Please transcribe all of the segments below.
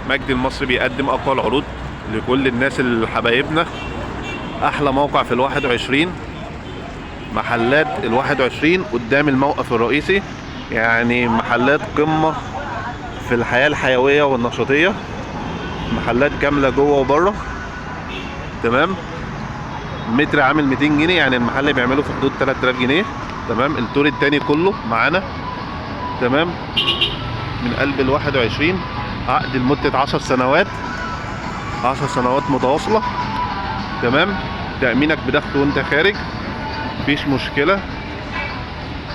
مجدي المصري بيقدم اقوى العروض لكل الناس اللي حبايبنا. احلى موقع في ال21، محلات ال21 قدام الموقف الرئيسي، يعني محلات قمة في الحياة الحيوية والنشاطية، محلات كاملة جوه وبره. تمام، متر عامل 200 جنيه، يعني المحل بيعمله في حدود 3000 جنيه. تمام، الدور التاني كله معانا. تمام، من قلب ال21، عقد لمدة 10 سنوات، 10 سنوات متواصلة. تمام، تأمينك بدخل وانت خارج، مفيش مشكلة.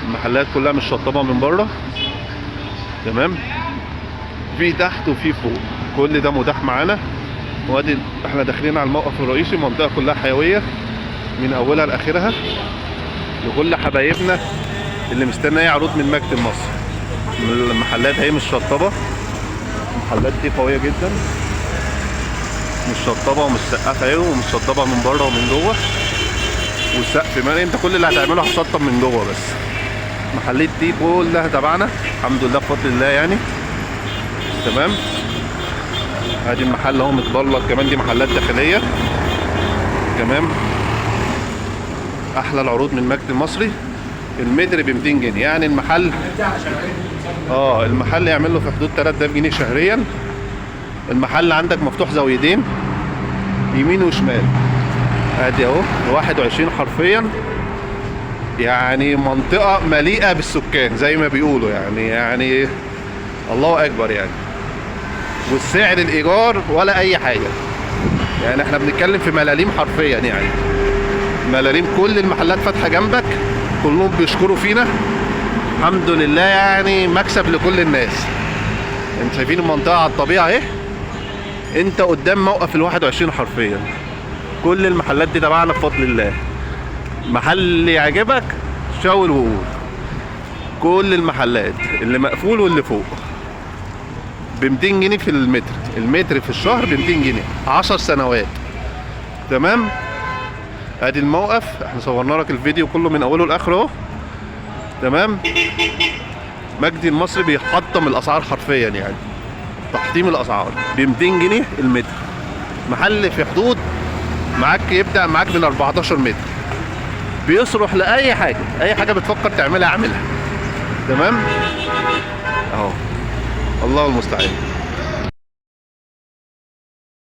المحلات كلها مش شطبة من بره. تمام، في تحت وفي فوق، كل ده متاح معانا. وادي احنا داخلين على الموقف الرئيسي، منطقة كلها حيوية من اولها لاخرها، لكل حبايبنا اللي مستنيه عروض من مجد المصري. المحلات هي مش شطبة، المحلات دي قوية جدا، مش شطبة ومش سقافة اهي، ومش شطبة من بره ومن جوه. والسقف مان انت كل اللي هتعمله هتشطب من جوه بس. المحلات دي كلها تبعنا الحمد لله بفضل الله يعني. تمام، ادي المحل اهو متبلط كمان، دي محلات داخلية. تمام، احلى العروض من مجد المصري. المتر ب 200 جنيه، يعني المحل المحل يعمل له في حدود 3000 جنيه شهريا. المحل عندك مفتوح زاويتين يمين وشمال، ادي اهو 21 حرفيا، يعني منطقة مليئة بالسكان زي ما بيقولوا، يعني الله اكبر يعني. والسعر الايجار ولا اي حاجة، يعني احنا بنتكلم في ملاليم حرفيا، يعني ملاليم. كل المحلات فاتحة جنبك، كلهم بيشكروا فينا الحمد لله، يعني مكسب لكل الناس. انت شايفين المنطقة على الطبيعة اهي، انت قدام موقف ال21 حرفيا. كل المحلات دي تبعنا بفضل الله. محل يعجبك شاور وقول. كل المحلات اللي مقفول واللي فوق ب 200 جنيه في المتر، المتر في الشهر ب 200 جنيه 10 سنوات. تمام، ادي الموقف، احنا صورنا لك الفيديو كله من اوله لاخره اهو. تمام، مجدي المصري بيحطم الاسعار حرفيا، يعني تحطيم الاسعار ب 200 جنيه المتر. محل في حدود معاك يبدا معاك من 14 متر، بيصرح لاي حاجه، اي حاجه بتفكر تعملها اعملها. تمام اهو، الله المستعان.